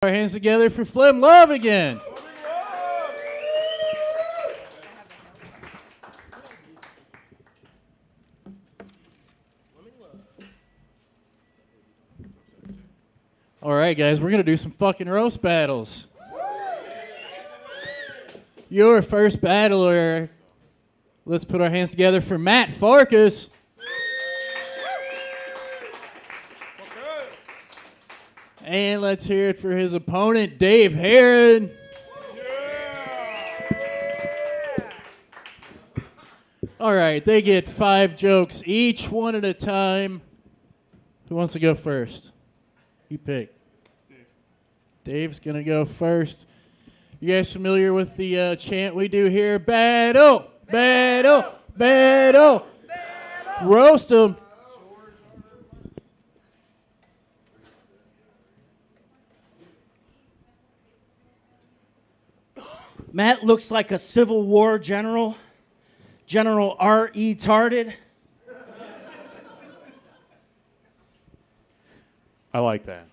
Our hands together for Flim Love again. All right, guys, we're going to do some fucking roast battles. Your first battler, let's put our hands together for Matt Farkas. And let's hear it for his opponent, Dave Herron. All right, they get 5 jokes each, one at a time. Who wants to go first? You pick. Dave's going to go first. You guys familiar with the chant we do here? Battle, battle, battle. Roast them. Matt looks like a Civil War general. General R.E. Tarded. I like that.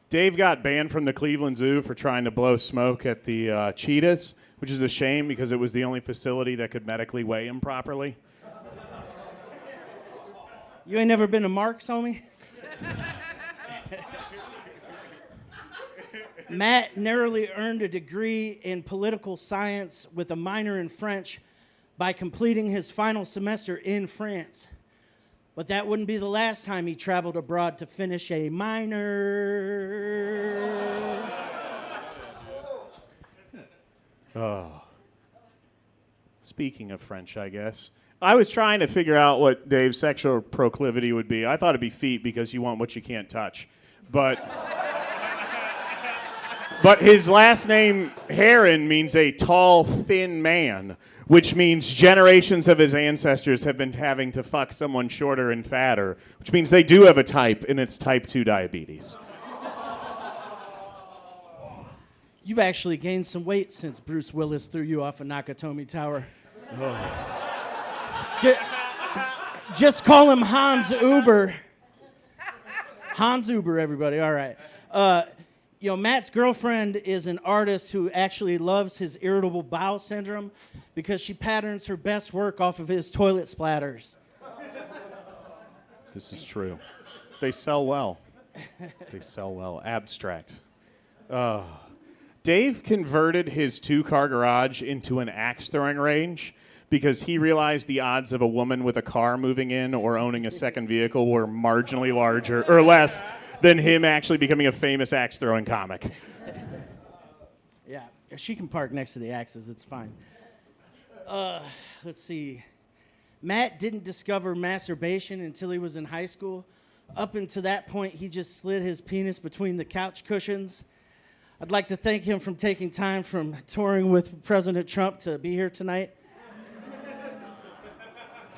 Dave got banned from the Cleveland Zoo for trying to blow smoke at the cheetahs, which is a shame because it was the only facility that could medically weigh him properly. You ain't never been to Mark's, homie? Matt narrowly earned a degree in political science with a minor in French by completing his final semester in France. But that wouldn't be the last time he traveled abroad to finish a minor. Oh. Speaking of French, I guess. I was trying to figure out what Dave's sexual proclivity would be. I thought it'd be feet because you want what you can't touch. But his last name, Herron, means a tall, thin man, which means generations of his ancestors have been having to fuck someone shorter and fatter, which means they do have a type, and it's type 2 diabetes. You've actually gained some weight since Bruce Willis threw you off a Nakatomi Tower. Oh. Just call him Hans Uber. Hans Uber, everybody. All right. Matt's girlfriend is an artist who actually loves his irritable bowel syndrome because she patterns her best work off of his toilet splatters. This is true. They sell well. They sell well. Abstract. Dave converted his 2-car garage into an axe-throwing range because he realized the odds of a woman with a car moving in or owning a second vehicle were marginally larger or less than him actually becoming a famous axe-throwing comic. Yeah, she can park next to the axes. It's fine. Let's see. Matt didn't discover masturbation until he was in high school. Up until that point, he just slid his penis between the couch cushions. I'd like to thank him for taking time from touring with President Trump to be here tonight.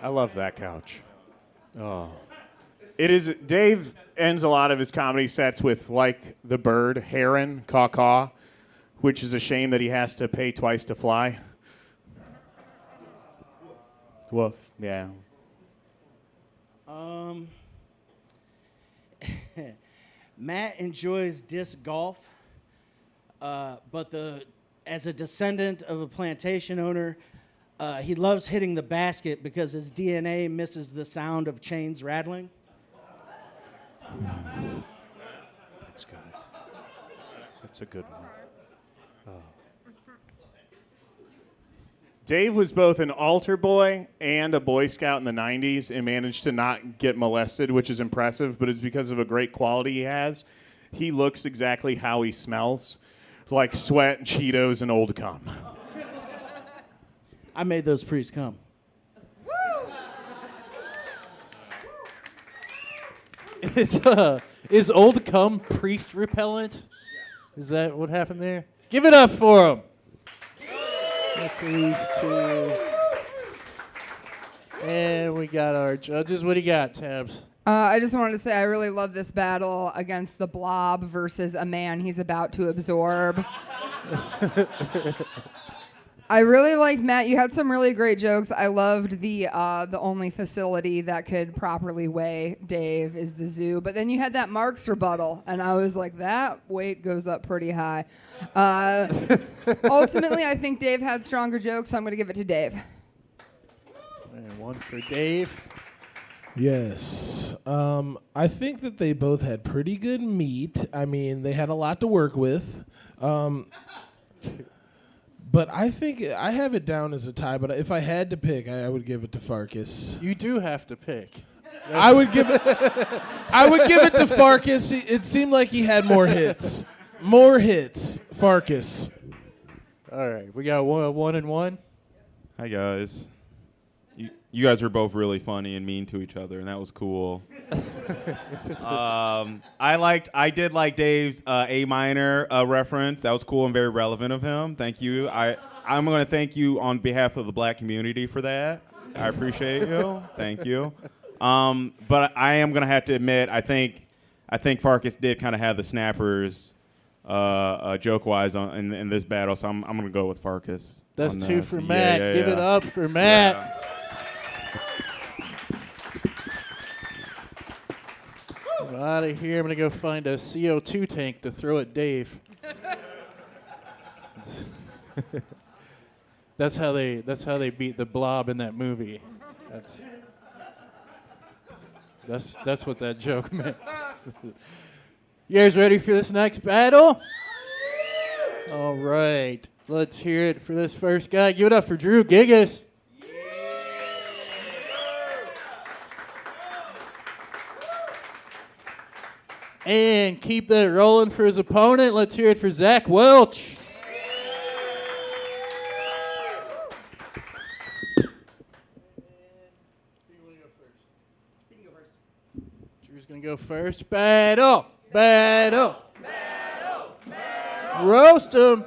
I love that couch. Oh. It is. Dave ends a lot of his comedy sets with, like the bird, Herron, caw-caw, which is a shame that he has to pay twice to fly. Woof, yeah. Matt enjoys disc golf, but as a descendant of a plantation owner, he loves hitting the basket because his DNA misses the sound of chains rattling. That's good. That's a good one. Oh. Dave was both an altar boy and a Boy Scout in the 90s and managed to not get molested, which is impressive, but it's because of a great quality he has. He looks exactly how he smells, like sweat, Cheetos, and old cum. I made those priests come. Is old cum priest repellent? Is that what happened there? Give it up for him. These two. And we got our judges. What do you got, Tabs? I just wanted to say I really love this battle against the blob versus a man he's about to absorb. I really liked Matt. You had some really great jokes. I loved the only facility that could properly weigh Dave is the zoo. But then you had that Mark's rebuttal, and I was like, that weight goes up pretty high. Ultimately, I think Dave had stronger jokes, so I'm going to give it to Dave. And one for Dave. Yes. I think that they both had pretty good meat. I mean, they had a lot to work with. But I think I have it down as a tie, but if I had to pick, I would give it to Farkas. You do have to pick. I would give it to Farkas. It seemed like he had more hits. More hits. Farkas. All right, we got 1-1. Hi, guys. You guys were both really funny and mean to each other, and that was cool. I did like Dave's A minor reference. That was cool and very relevant of him. Thank you. I'm going to thank you on behalf of the black community for that. I appreciate you. Thank you. But I am going to have to admit, I think Farkas did kind of have the snappers joke-wise in this battle, so I'm going to go with Farkas. That's 2 for Matt. Give it up for Matt. Yeah. I'm out of here. I'm going to go find a CO2 tank to throw at Dave. That's how they beat the Blob in that movie. That's what that joke meant. You guys ready for this next battle? All right. Let's hear it for this first guy. Give it up for Drew Gigis. And keep that rolling for his opponent. Let's hear it for Zach Welch. Drew's going to go first. Battle. Roast him.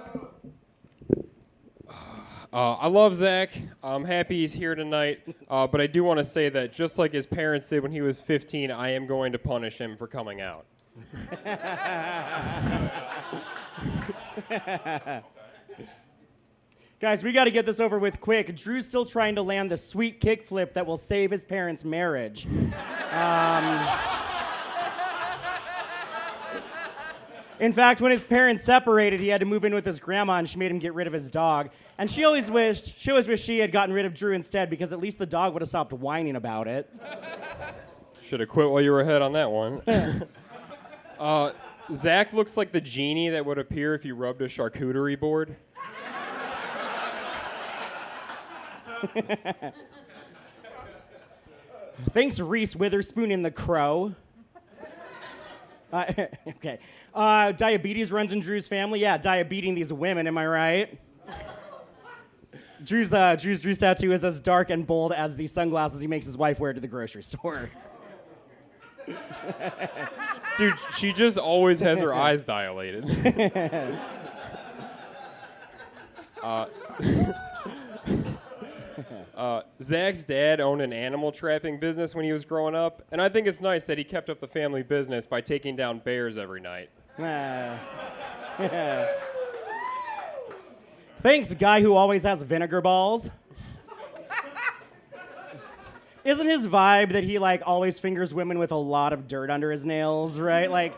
I love Zach. I'm happy he's here tonight. But I do want to say that just like his parents did when he was 15, I am going to punish him for coming out. Guys, we got to get this over with quick. Drew's still trying to land the sweet kickflip that will save his parents' marriage. In fact, when his parents separated, he had to move in with his grandma, and she made him get rid of his dog. And she always wished she had gotten rid of Drew instead, because at least the dog would have stopped whining about it. Should have quit while you were ahead on that one. Zach looks like the genie that would appear if you rubbed a charcuterie board. Thanks, Reese Witherspoon in The Crow. Okay. Diabetes runs in Drew's family. Yeah, diabeting these women, am I right? Drew's tattoo is as dark and bold as the sunglasses he makes his wife wear to the grocery store. Dude, she just always has her eyes dilated. Zach's dad owned an animal trapping business when he was growing up, and I think it's nice that he kept up the family business by taking down bears every night. Thanks, guy who always has vinegar balls. Isn't his vibe that he always fingers women with a lot of dirt under his nails, right? Like,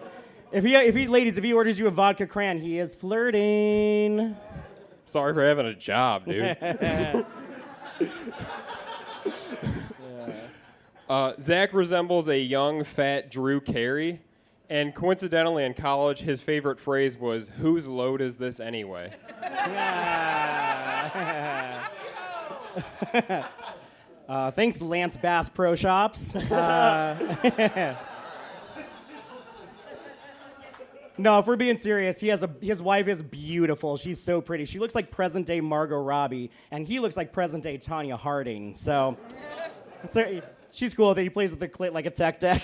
if he orders you a vodka cran, he is flirting. Sorry for having a job, dude. Zach resembles a young, fat Drew Carey, and coincidentally in college, his favorite phrase was, "Whose load is this anyway?" Thanks, Lance Bass Pro Shops. No, if we're being serious, his wife is beautiful. She's so pretty. She looks like present-day Margot Robbie, and he looks like present-day Tanya Harding. So she's cool that he plays with the clit like a tech deck.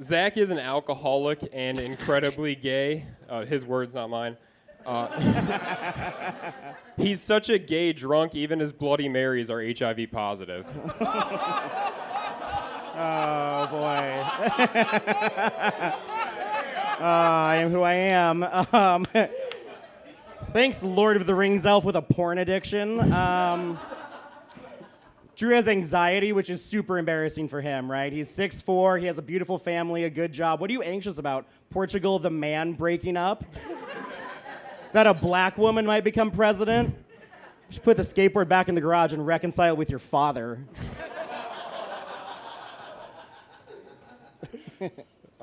Zach is an alcoholic and incredibly gay. His words, not mine. He's such a gay drunk, even his Bloody Marys are HIV positive. Oh, boy. I am who I am. Thanks, Lord of the Rings elf with a porn addiction. Drew has anxiety, which is super embarrassing for him, right? He's 6'4", he has a beautiful family, a good job. What are you anxious about? Portugal, the man, breaking up? That a black woman might become president? You should put the skateboard back in the garage and reconcile with your father. I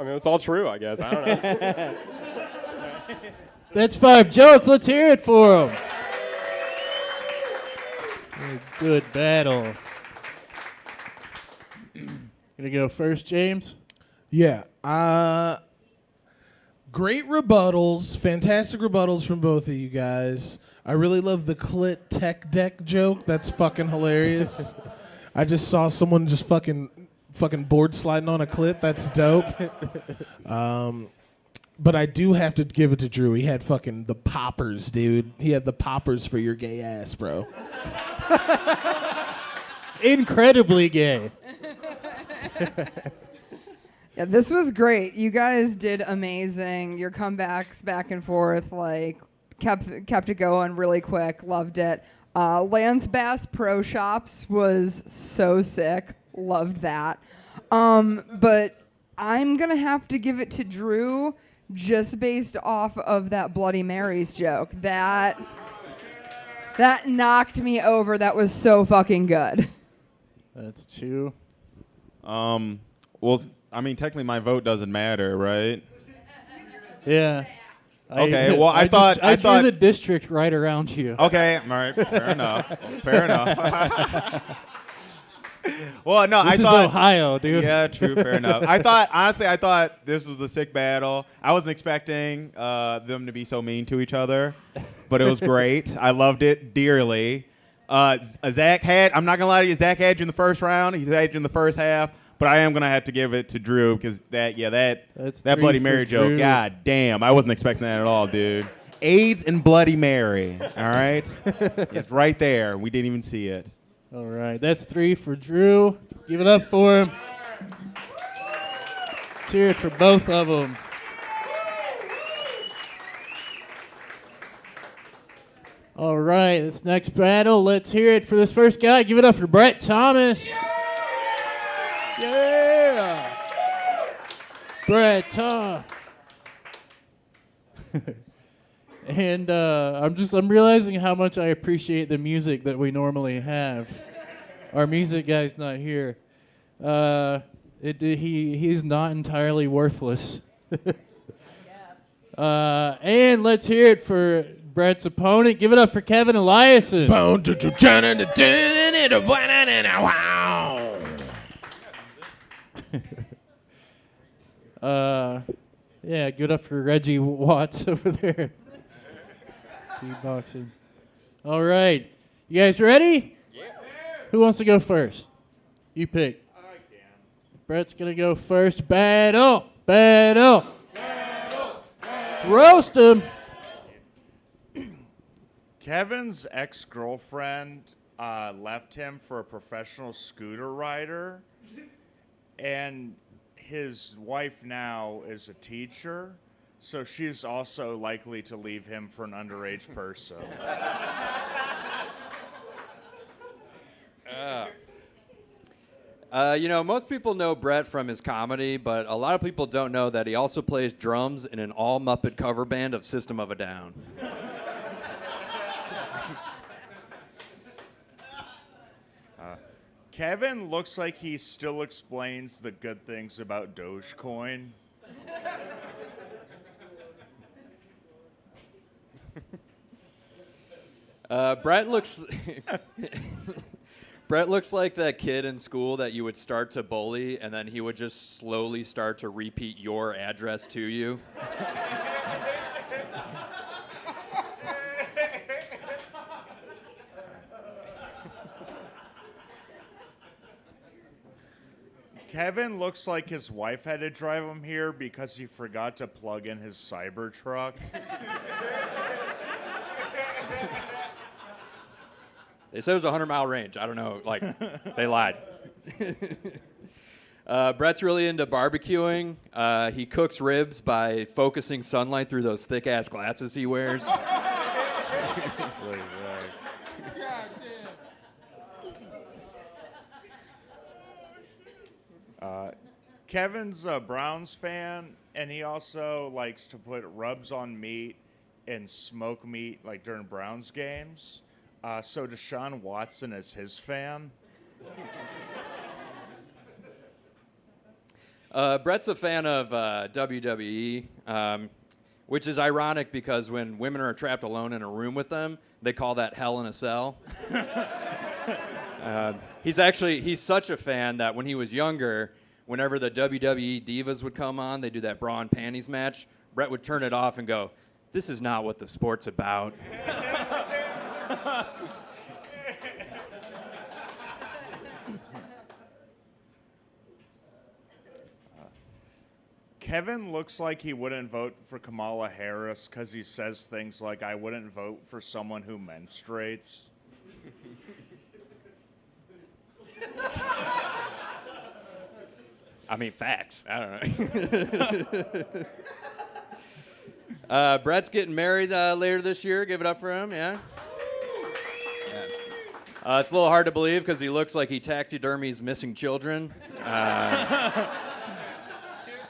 mean, it's all true, I guess. I don't know. That's 5 jokes. Let's hear it for them. Good battle. Gonna go first, James? Yeah. Great rebuttals. Fantastic rebuttals from both of you guys. I really love the clit tech deck joke. That's fucking hilarious. I just saw someone just fucking board sliding on a clit. That's dope. But I do have to give it to Drew. He had fucking the poppers, dude. He had the poppers for your gay ass, bro. Incredibly gay. Yeah, this was great. You guys did amazing. Your comebacks back and forth, like, kept it going really quick. Loved it. Lance Bass Pro Shops was so sick. Loved that. But I'm going to have to give it to Drew just based off of that Bloody Marys joke. That knocked me over. That was so fucking good. That's 2. Well, I mean, technically my vote doesn't matter, right? Yeah. Okay, well, I thought drew the district right around you. Okay, all right, fair enough. Fair enough. Well, no, This is Ohio, dude. Yeah, true, fair enough. Honestly, I thought this was a sick battle. I wasn't expecting them to be so mean to each other, but it was great. I loved it dearly. I'm not gonna lie to you, Zach had you in the first round. He's had you in the first half. But I am going to have to give it to Drew because that Bloody Mary joke, Drew. God damn, I wasn't expecting that at all, dude. AIDS and Bloody Mary, all right? It's right there. We didn't even see it. All right, that's 3 for Drew. Give it up for him. Let's hear it for both of them. All right, this next battle, let's hear it for this first guy. Give it up for Brett Thomas. Yeah! Brett Tom. And I'm realizing how much I appreciate the music that we normally have. Our music guy's not here. He's not entirely worthless. And let's hear it for Brett's opponent. Give it up for Kevin Eliason. Yeah, good up for Reggie Watts over there. Beatboxing. All right. You guys ready? Yeah. Who wants to go first? You pick. I can. Brett's going to go first. Battle. Roast him. Kevin's ex-girlfriend left him for a professional scooter rider, and his wife now is a teacher, so she's also likely to leave him for an underage person. Most people know Brett from his comedy, but a lot of people don't know that he also plays drums in an all-Muppet cover band of System of a Down. Kevin looks like he still explains the good things about Dogecoin. Brett looks Brett looks like that kid in school that you would start to bully, and then he would just slowly start to repeat your address to you. Kevin looks like his wife had to drive him here because he forgot to plug in his Cybertruck. They said it was a 100-mile range. I don't know. Like, they lied. Brett's really into barbecuing. He cooks ribs by focusing sunlight through those thick-ass glasses he wears. Kevin's a Browns fan, and he also likes to put rubs on meat and smoke meat like during Browns games. So Deshaun Watson is his fan. Brett's a fan of WWE, which is ironic because when women are trapped alone in a room with them, they call that Hell in a Cell. He's such a fan that when he was younger, whenever the WWE Divas would come on, they do that bra and panties match, Brett would turn it off and go, "This is not what the sport's about." Kevin looks like he wouldn't vote for Kamala Harris because he says things like, "I wouldn't vote for someone who menstruates." I mean, facts. I don't know. Brett's getting married later this year. Give it up for him, yeah? It's a little hard to believe because he looks like he taxidermies missing children.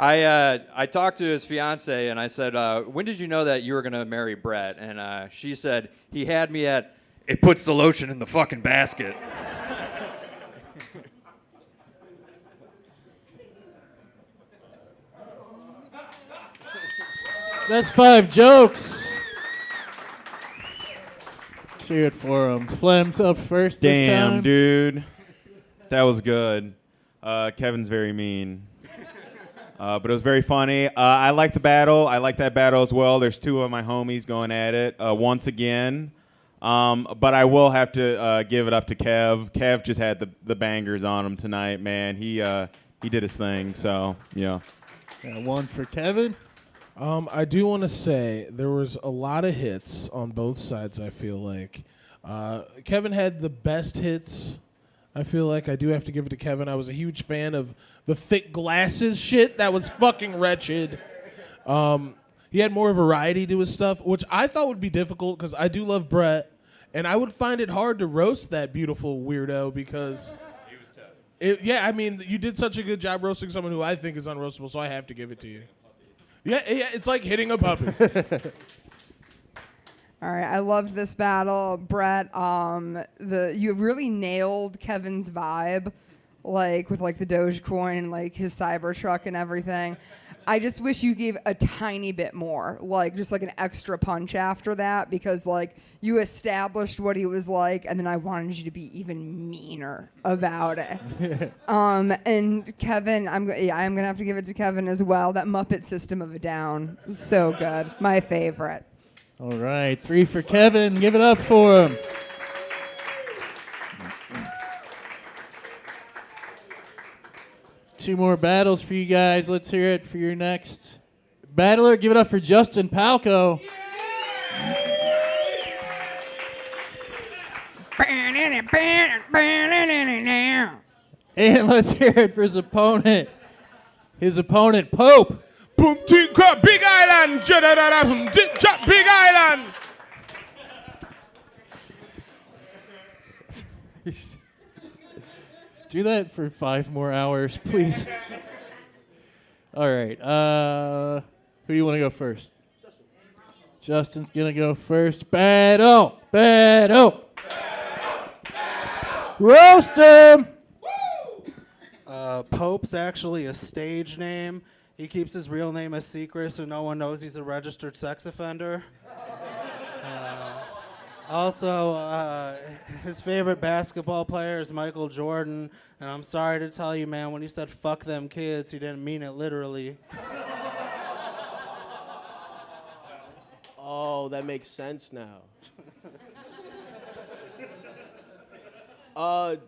I talked to his fiance and I said, when did you know that you were going to marry Brett? And she said, he had me at, it puts the lotion in the fucking basket. That's 5 jokes. Let's hear it for him. Flem's up first this time. Damn, dude. That was good. Kevin's very mean. But it was very funny. I like the battle. I like that battle as well. There's 2 of my homies going at it once again. But I will have to give it up to Kev. Kev just had the bangers on him tonight, man. He did his thing, so, yeah. Got 1 for Kevin. I do want to say there was a lot of hits on both sides, I feel like. Kevin had the best hits. I feel like I do have to give it to Kevin. I was a huge fan of the thick glasses shit. That was fucking wretched. He had more variety to his stuff, which I thought would be difficult because I do love Brett, and I would find it hard to roast that beautiful weirdo because... He was tough. Yeah, I mean, you did such a good job roasting someone who I think is unroastable, so I have to give it to you. Yeah, it's like hitting a puppy. All right, I loved this battle, Brett. You really nailed Kevin's vibe, like with like the Dogecoin and like his Cybertruck and everything. I just wish you gave a tiny bit more, like just like an extra punch after that, because like you established what he was like, and then I wanted you to be even meaner about it. And Kevin, I'm gonna have to give it to Kevin as well. That Muppet System of a Down was so good, my favorite. All right, 3 for Kevin. Give it up for him. Two more battles for you guys. Let's hear it for your next battler. Give it up for Justin Palko. And let's hear it for his opponent. Pope. Boom, team crop, Big Island. Big Island. Do that for 5 more hours, please. All right. Who do you want to go first? Justin's going to go first. Battle. Roast him. Pope's actually a stage name. He keeps his real name a secret so no one knows he's a registered sex offender. Also, his favorite basketball player is Michael Jordan. And I'm sorry to tell you, man, when he said fuck them kids, he didn't mean it literally. Oh, that makes sense now.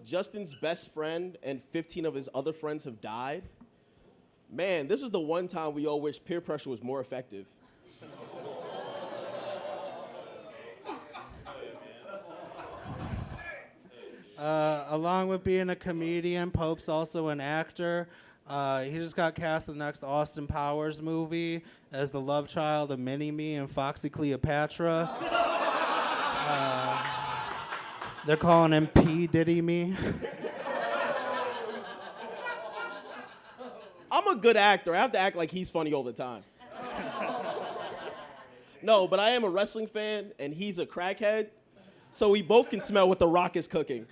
Justin's best friend and 15 of his other friends have died. Man, this is the one time we all wish peer pressure was more effective. Along with being a comedian, Pope's also an actor. He just got cast in the next Austin Powers movie as the love child of Mini-Me and Foxy Cleopatra. They're calling him P. Diddy Me. I'm a good actor. I have to act like he's funny all the time. No, but I am a wrestling fan, and he's a crackhead, so we both can smell what The Rock is cooking.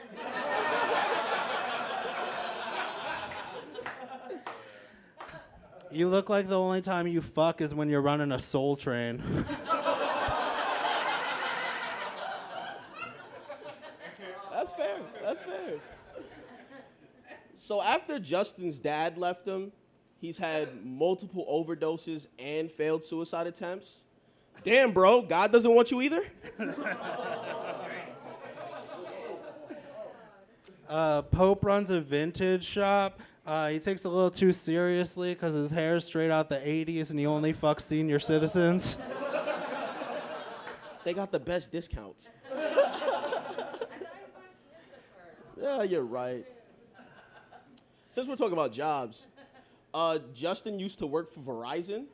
You look like the only time you fuck is when you're running a Soul Train. That's fair. That's fair. So after Justin's dad left him, he's had multiple overdoses and failed suicide attempts. Damn, bro, God doesn't want you either? Pope runs a vintage shop. He takes it a little too seriously because his hair is straight out the 80s and he only fucks senior citizens. They got the best discounts. Yeah, you're right. Since we're talking about jobs, Justin used to work for Verizon,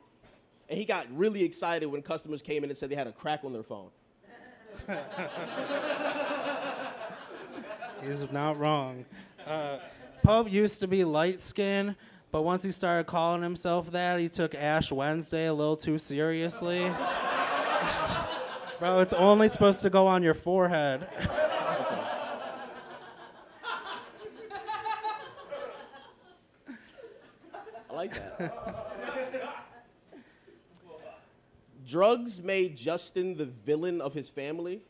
and he got really excited when customers came in and said they had a crack on their phone. He's not wrong. Pope used to be light-skinned, but once he started calling himself that, he took Ash Wednesday a little too seriously. Bro, it's only supposed to go on your forehead. I like that. Drugs made Justin the villain of his family.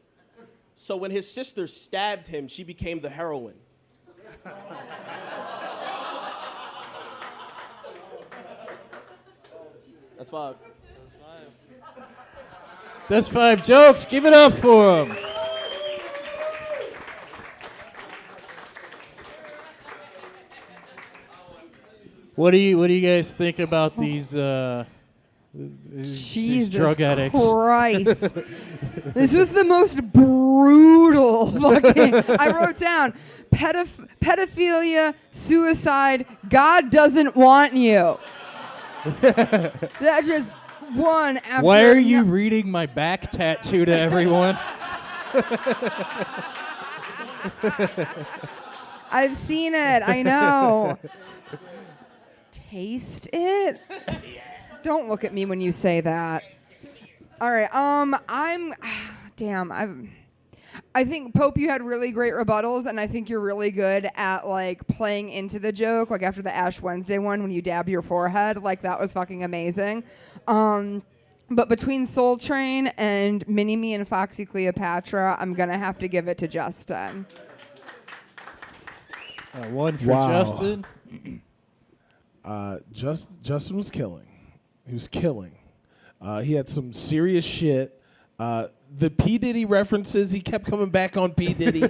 So when his sister stabbed him, she became the heroine. That's 5. That's 5 jokes. Give it up for him. What do you guys think about these Jesus drug addicts? Christ. This was the most brutal fucking... I wrote down, pedophilia, suicide, God doesn't want you. That just one after... Why are you reading my back tattoo to everyone? I've seen it, I know. Taste it? Don't look at me when you say that. All right, I think, Pope, you had really great rebuttals, and I think you're really good at, like, playing into the joke, like after the Ash Wednesday one when you dabbed your forehead. Like, that was fucking amazing. But between Soul Train and Mini-Me and Foxy Cleopatra, I'm going to have to give it to Justin. One for Justin. Justin was killing. He was killing. He had some serious shit. The P. Diddy references, he kept coming back on P. Diddy.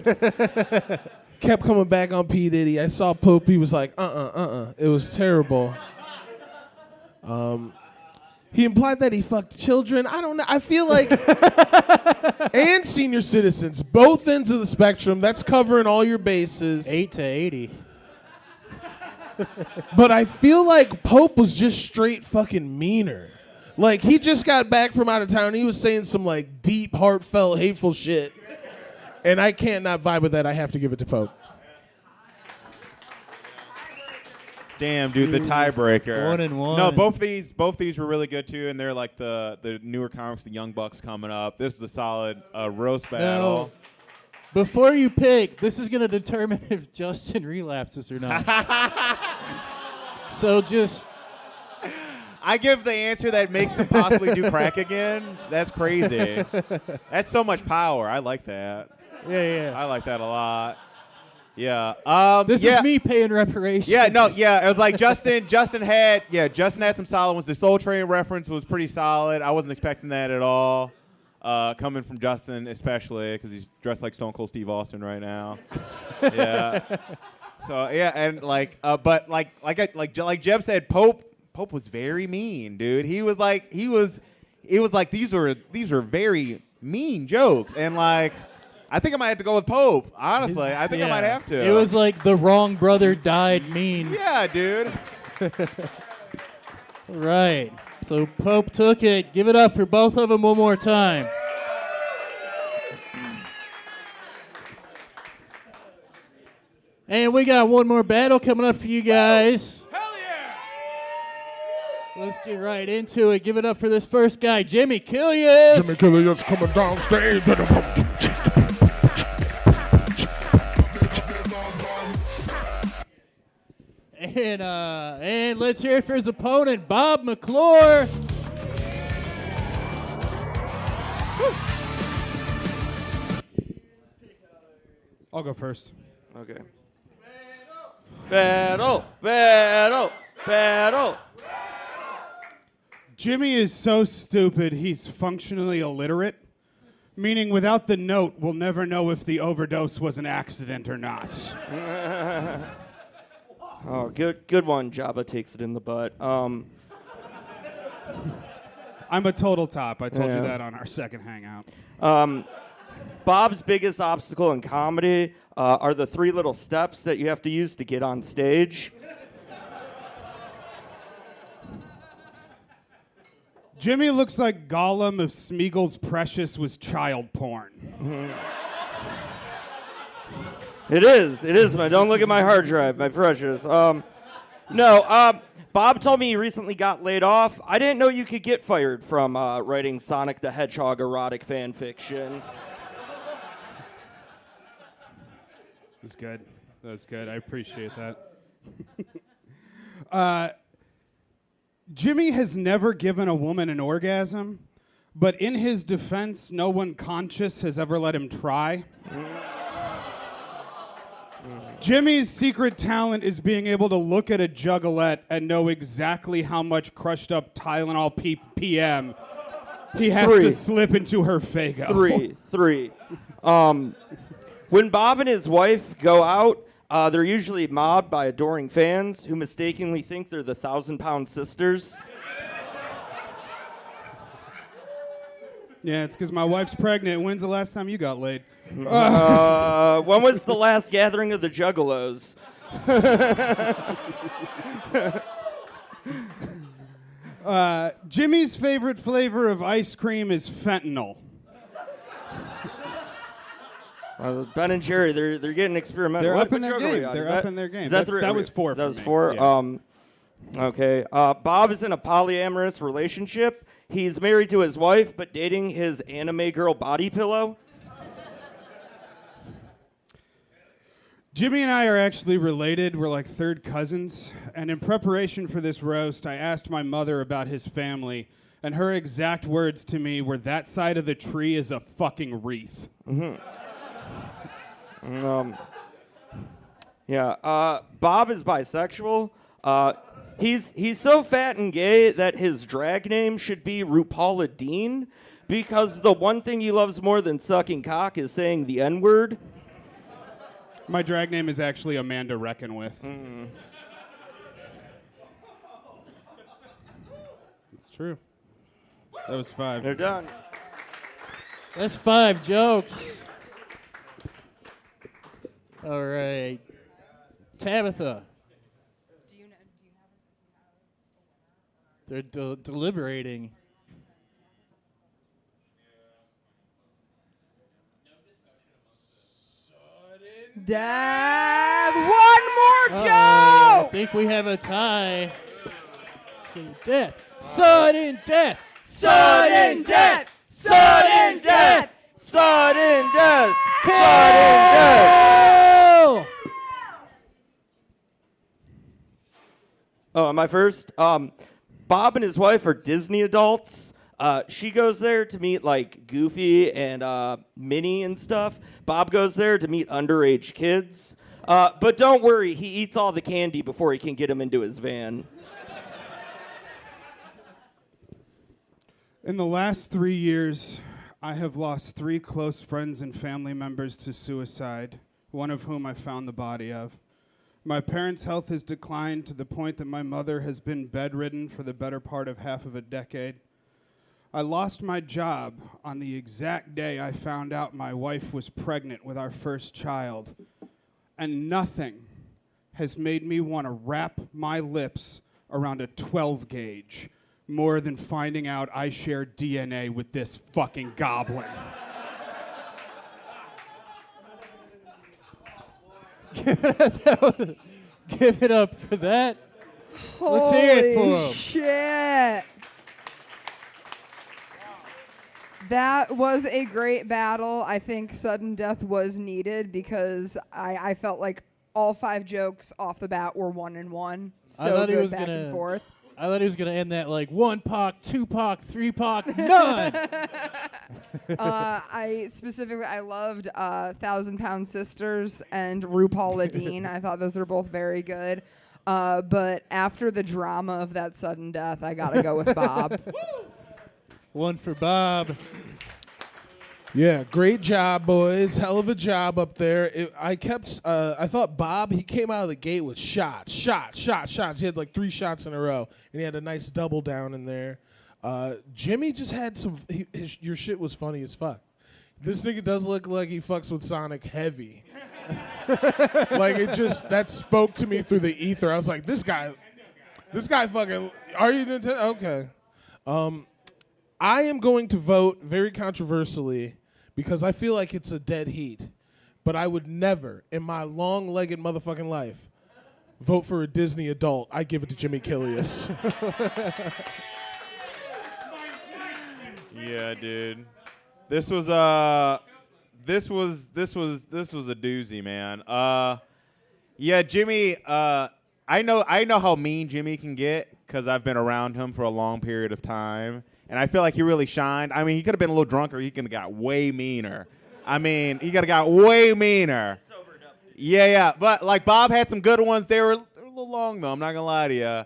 Kept coming back on P. Diddy. I saw Pope, he was like, It was terrible. He implied that he fucked children. I don't know. I feel like, and senior citizens, both ends of the spectrum. That's covering all your bases. 8 to 80. But I feel like Pope was just straight fucking meaner. Like, he just got back from out of town. He was saying some, like, deep, heartfelt, hateful shit. And I can't not vibe with that. I have to give it to Pope. Damn, dude, the tiebreaker. 1-1. No, both these were really good too, and they're like the newer comics, the Young Bucks coming up. This is a solid roast battle. No. Before you pick, this is going to determine if Justin relapses or not. So just... I give the answer that makes him possibly do crack again. That's crazy. That's so much power. I like that. Yeah. I like that a lot. Yeah. This is me paying reparations. Yeah, no, yeah. It was like Justin had some solid ones. The Soul Train reference was pretty solid. I wasn't expecting that at all. Coming from Justin, especially because he's dressed like Stone Cold Steve Austin right now. Yeah. So yeah, and but like Jeb said, Pope was very mean, dude. It was like these are very mean jokes, and like I think I might have to go with Pope. Honestly, I think I might have to. It was like the wrong brother died mean. Yeah, dude. Right. So Pope took it. Give it up for both of them one more time. And we got one more battle coming up for you guys. Hell yeah! Let's get right into it. Give it up for this first guy, Jimmy Kilius. Jimmy Kilius coming down stage. And let's hear it for his opponent, Bob McClure. I'll go first. Okay. Battle, battle, battle. Jimmy is so stupid, he's functionally illiterate, meaning without the note, we'll never know if the overdose was an accident or not. Oh, good one. Jabba takes it in the butt. I'm a total top. I told you Yeah. that on our second hangout. Bob's biggest obstacle in comedy are the 3 little steps that you have to use to get on stage. Jimmy looks like Gollum if Smeagol's Precious was child porn. It is. Don't look at my hard drive, my precious. Bob told me he recently got laid off. I didn't know you could get fired from writing Sonic the Hedgehog erotic fan fiction. That's good. That's good. I appreciate that. Jimmy has never given a woman an orgasm, but in his defense, no one conscious has ever let him try. Jimmy's secret talent is being able to look at a juggalette and know exactly how much crushed up Tylenol PM he has to slip into her Faygo. 3. When Bob and his wife go out, they're usually mobbed by adoring fans who mistakenly think they're the 1,000-pound sisters. Yeah, it's because my wife's pregnant. When's the last time you got laid? When was the last gathering of the Juggalos? Jimmy's favorite flavor of ice cream is fentanyl. Ben and Jerry, they're getting experimental. They're What up in their juggle are game. we on? They're Is up that- in their game. is that That was 4 That for was me. 4. Yeah. Okay. Bob is in a polyamorous relationship. He's married to his wife, but dating his anime girl body pillow. Jimmy and I are actually related. We're like third cousins. And in preparation for this roast, I asked my mother about his family. And her exact words to me were, "That side of the tree is a fucking wreath." Bob is bisexual. He's so fat and gay that his drag name should be RuPaula Dean, because the one thing he loves more than sucking cock is saying the N-word. My drag name is actually Amanda Reckon With. It's true. That was 5. They're done. That's 5 jokes. All right. Tabitha. They're deliberating. Dad, one more I joke! think we have a tie. Sudden death. Sudden death. Sudden death! Sudden death! Sudden death! Sudden death! Oh, am I first? Bob and his wife are Disney adults. She goes there to meet like Goofy and Minnie and stuff. Bob goes there to meet underage kids. But don't worry, he eats all the candy before he can get him into his van. In the last 3 years, I have lost 3 close friends and family members to suicide, one of whom I found the body of. My parents' health has declined to the point that my mother has been bedridden for the better part of half of a decade. I lost my job on the exact day I found out my wife was pregnant with our first child, and nothing has made me want to wrap my lips around a 12 gauge more than finding out I share DNA with this fucking goblin. Give it up for that. Let's hear it for him. Shit. That was a great battle. I think sudden death was needed because I felt like all 5 jokes off the bat were 1 and 1. So I thought good he was back gonna. and forth. I thought he was gonna end that like 1 Pac, 2 Pac, 3 Pac, none. I loved 1,000 Pound Sisters and RuPaul Adine. I thought those were both very good. But after the drama of that sudden death, I gotta go with Bob. 1 for Bob. Yeah, great job, boys. Hell of a job up there. I thought Bob, he came out of the gate with shots. He had like 3 shots in a row, and he had a nice double down in there. Jimmy just had some, your shit was funny as fuck. This nigga does look like he fucks with Sonic heavy. Like, that spoke to me through the ether. I was like, this guy fucking, are you Nintendo? Okay. I am going to vote very controversially because I feel like it's a dead heat. But I would never, in my long-legged motherfucking life, vote for a Disney adult. I give it to Jimmy Kilius. Yeah, dude. This was a doozy, man. Yeah, Jimmy. I know how mean Jimmy can get because I've been around him for a long period of time. And I feel like he really shined. I mean, he could have been a little drunker. He could have got way meaner. I mean, he could have got way meaner. Yeah. But, like, Bob had some good ones. They were a little long, though. I'm not going to lie to you.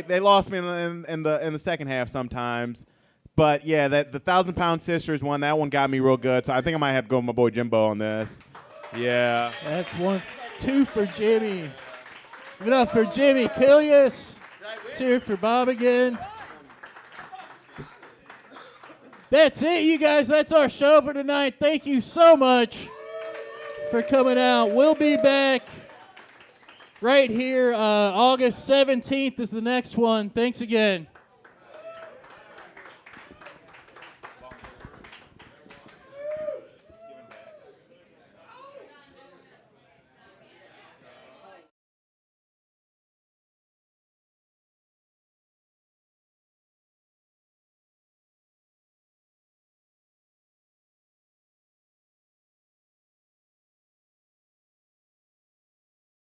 They lost me in the second half sometimes. But, yeah, the 1,000 Pound Sisters one, that one got me real good. So I think I might have to go with my boy Jimbo on this. Yeah. That's 2 for Jimmy. Give it up for Jimmy Kilius. Let's hear it for Bob again. That's it, you guys. That's our show for tonight. Thank you so much for coming out. We'll be back right here. August 17th is the next one. Thanks again.